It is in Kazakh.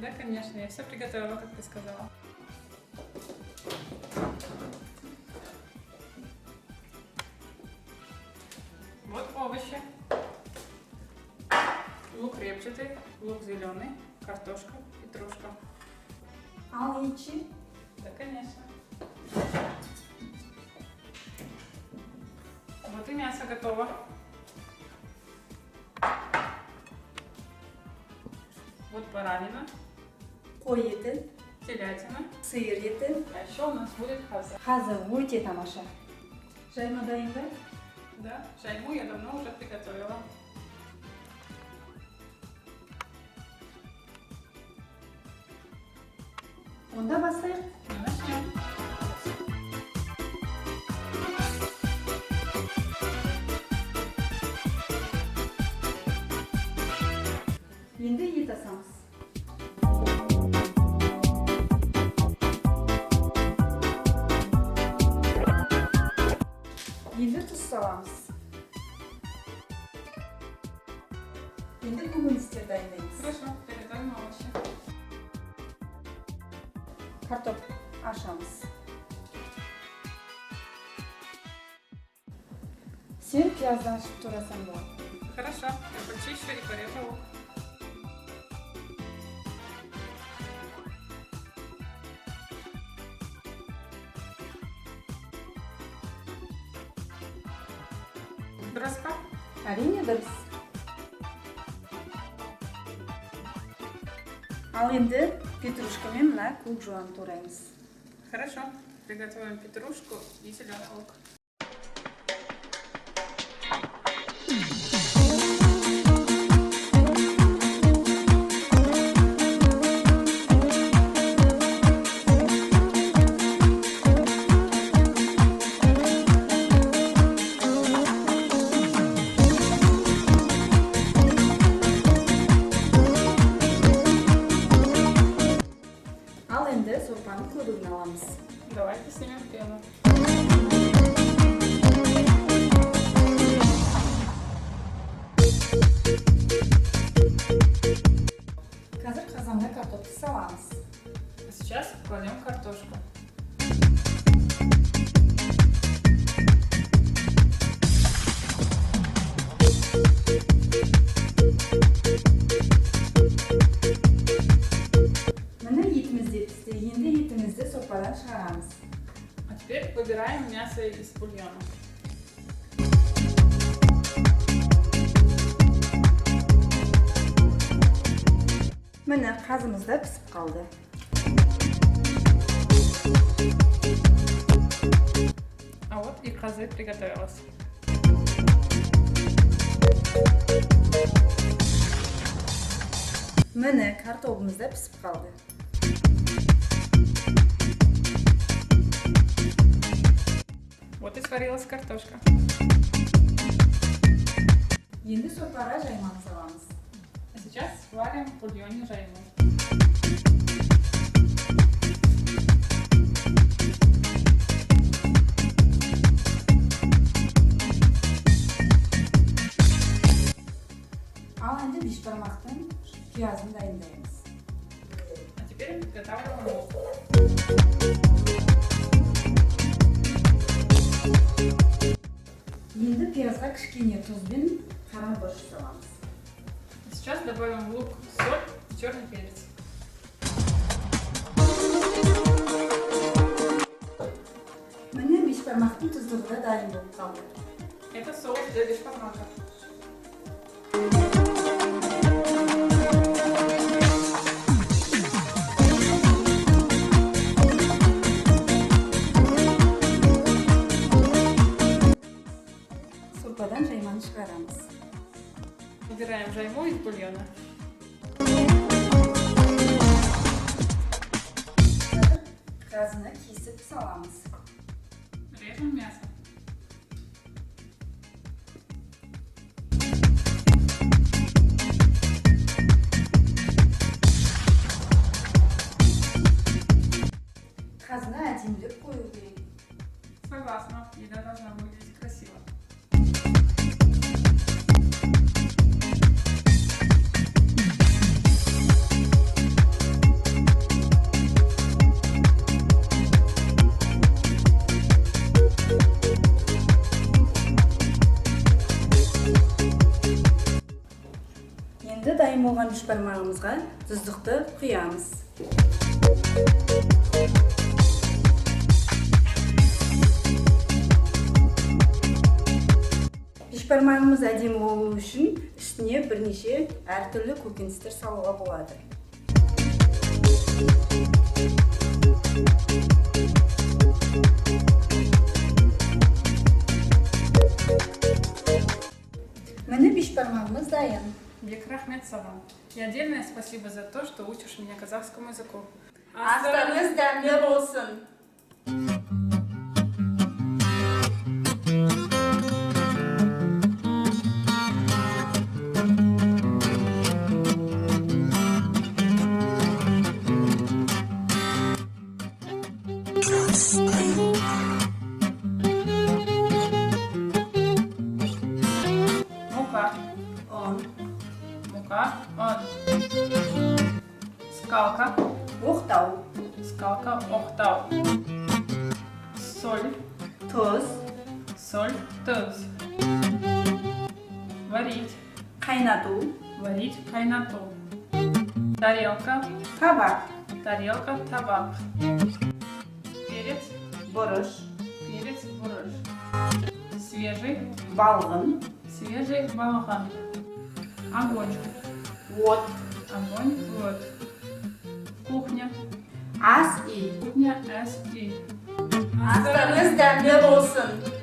Да, конечно, я все приготовила, как ты сказала. Вот овощи. Лук репчатый, лук зеленый, картошка, петрушка. А яичи? Да, конечно. Вот и мясо готово. Вот баранина, Qo'y eti, телятина. sıyır eti. А еще у нас будет хаза. Hazır өте тамаша. Жайма дайынбай? Да, шайму я давно уже приготовила. Онда бастайық. Ну, начнем. Енді ет асамыз. Енді тұз саламыз. Енді көкөністер дайындаймыз. Хорошо, передаем овощи. Картоп ашамыз. Сен пияздан ашып турасаң болады. Хорошо, я почищу и порежу лук. Дұрыс па? Әрине дұрыс. Ал енді петрушкамен мына көк жуан тураймыз. Хорошо, приготовим петрушку и зеленый лук. Ал енді сорпаның көбігін аламыз. Давайте снимем пену. Қазір қазанда картопты саламыз. А сейчас кладем картошку. Міне етіміз де пісті. Енді етімізді сорпадан шығарамыз. А теперь выбираем мясо из бульона. Міне қазымыз да пісіп қалды. А вот и хазы приготовилась. Міне картопымыз да пісіп қалды. Вот и сварилась картошка. Енді сорпаға жайманы саламыз. А сейчас сварим в бульоне жайму. Ал енді бешбармақтың пиязын дайындаймыз. А теперь подготавливаем лук. Енді пиязға кішкене тұз бен қара бұрыш саламыз. Сейчас добавим в лук, соль и черный перец. Міне бешбармақтың тұздығы да дайын болып қалды. Это соус для бешбармака. Сорпадан жайманы шығарамыз. Убираем жайму из бульона. Қазыны кесіп саламыз. Режем мясо. Қазына әдемілік қою керек. Согласна, еда должна выглядеть красиво. болған бешбармағымызға тұздықты құямыз. Бешбармағымыз әдемі болу үшін үстіне бірнеше әртүрлі көкөністер салуға болады. Міне бешбармағымыз дайын. Бек рахмет саған. И отдельное спасибо за то, что учишь меня казахскому языку. Астарыңыз дәмді болсын. Мука. Мука. Скалка. Оқтау, Скалка. Оқтау. Соль. тұз, Соль. Туз. Варить. қайнату, Варить. Кайнату. Тарелка. табақ, Тарелка. Табак. Перец. бұрыш, Перец. Бурыш. Свежий. балғын, Свежий балган. Огонь. от, Огонь. Вот. Кухня. ас үй. Кухня. С. И. Астарыңыз дәмді болсын.